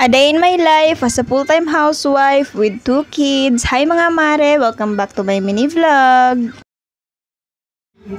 A day in my life as a full-time housewife with 2 kids. Hi mga mare! Welcome back to my mini vlog!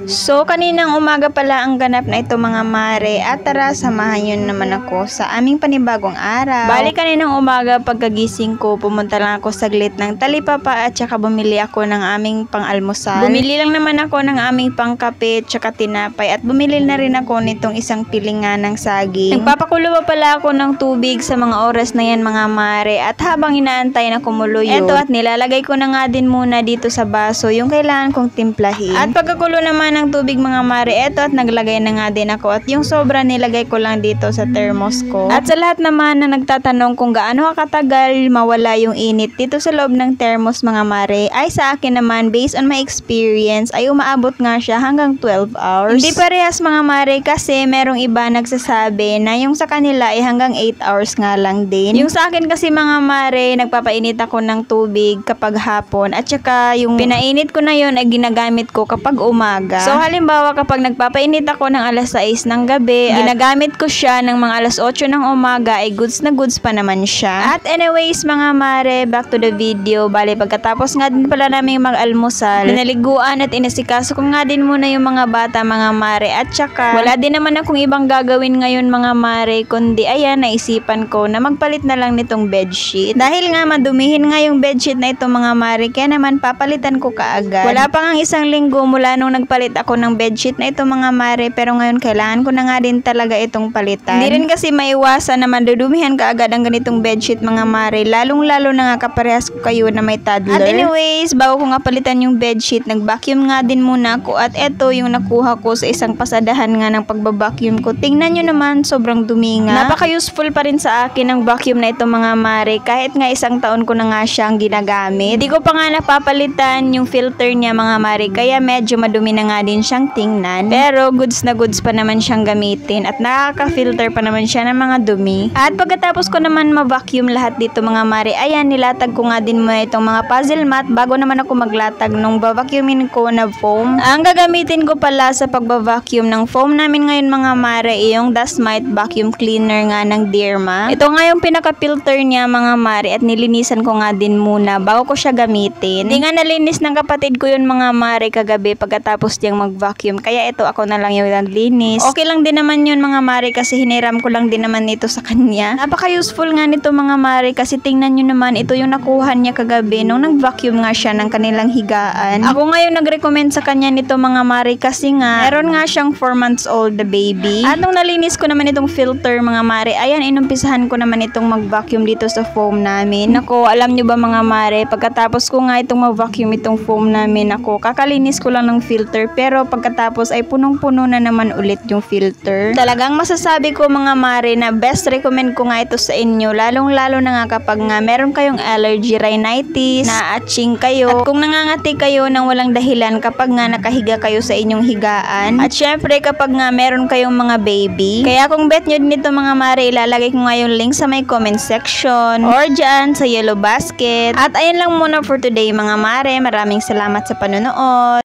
So, kaninang umaga pala ang ganap na ito mga mare at tara samahan nyo naman ako sa aming panibagong araw. Bali kaninang umaga pagkagising ko, pumunta lang ako saglit ng talipapa at saka bumili ako ng aming pang-almusal. Bumili lang naman ako ng aming pangkape at saka tinapay at bumili na rin ako nitong isang pilingan ng saging. Nagpapakulo pa pala ako ng tubig sa mga oras na yan mga mare at habang inaantay na kumulo yun, eto at nilalagay ko na nga din muna dito sa baso yung kailangan kong timplahin. At pagkakulo naman ng tubig mga mare, eto at naglagay na nga din ako at yung sobra nilagay ko lang dito sa thermos ko. At sa lahat naman na nagtatanong kung gaano katagal mawala yung init dito sa loob ng thermos mga mare, ay sa akin naman based on my experience ay umaabot nga siya hanggang 12 hours. Hindi parehas mga mare kasi merong iba nagsasabi na yung sa kanila ay hanggang 8 hours nga lang din. Yung sa akin kasi mga mare, nagpapainit ako ng tubig kapag hapon at saka yung pinainit ko na yun ay ginagamit ko kapag umaga. So halimbawa kapag nagpapainit ako ng alas 6 ng gabi, ginagamit ko siya ng mga alas 8 ng umaga ay goods na goods pa naman siya. At anyways mga mare, back to the video. Bali pagkatapos nga din pala namin mag-almusal, pinaliguan at inasikaso ko nga din muna yung mga bata mga mare at saka wala din naman akong ibang gagawin ngayon mga mare kundi ayan naisipan ko na magpalit na lang nitong bedsheet. Dahil nga madumihin nga yung bedsheet na ito mga mare, kaya naman papalitan ko kaagad. Wala pa nga isang linggo mula nung nagpalit ako ng bedsheet na ito mga mare, pero ngayon kailangan ko na nga din talaga itong palitan. Hindi rin kasi maiwasan na madudumihan kaagad ang ganitong bedsheet mga mare, lalong-lalo na nga kaparehas ko kayo na may toddler. At anyways, bago ko nga palitan yung bedsheet, nag-vacuum nga din muna ako at eto yung nakuha ko sa isang pasadahan nga ng pagbabacuum ko. Tingnan nyo naman, sobrang dumi nga. Napaka-useful pa rin sa akin ang vacuum na ito mga mare, kahit nga isang taon ko na nga siyang ginagamit. Hindi ko pa nga napapalitan yung filter niya mga mare, kaya medyo madumi na nga din siyang tingnan. Pero goods na goods pa naman siyang gamitin at nakaka-filter pa naman siya ng mga dumi. At pagkatapos ko naman ma-vacuum lahat dito mga mare, ayan nilatag ko nga din muna itong mga puzzle mat bago naman ako maglatag nung ba-vacuumin ko na foam. Ang gagamitin ko pala sa pagba-vacuum ng foam namin ngayon mga mare ay yung Dust Mite vacuum cleaner nga ng Derma. Ito nga yung pinaka-filter niya mga mare at nilinisan ko nga din muna bago ko siya gamitin. Hindi nga nalinis ng kapatid ko yun mga mare kagabi pagkatapos diyang mag-vacuum, kaya ito ako na lang yung naglinis. Okay lang din naman yun mga mare kasi hiniram ko lang din naman ito sa kanya. Napaka-useful nga nito mga mare kasi tingnan nyo naman, ito yung nakuha niya kagabi nung nag-vacuum nga siya ng kanilang higaan. Ako nga yung nag-recommend sa kanya nito mga mare kasi nga meron nga siyang 4 months old the baby. At nung nalinis ko naman itong filter mga mare, ayan inumpisahan ko naman itong mag-vacuum dito sa foam namin. Ako, alam nyo ba mga mare, pagkatapos ko nga itong mag-vacuum itong foam namin, ako kakalinis ko lang ng filter pero pagkatapos ay punong-puno na naman ulit yung filter. Talagang masasabi ko mga mare na best recommend ko nga ito sa inyo, lalong-lalo na nga kapag nga meron kayong allergy, rhinitis, na-atching kayo, at kung nangangati kayo ng walang dahilan kapag nga nakahiga kayo sa inyong higaan, at syempre kapag nga meron kayong mga baby. Kaya kung bet nyo nito mga mare, ilalagay ko nga yung link sa may comment section or dyan sa yellow basket. At ayan lang muna for today mga mare, maraming salamat sa panonood.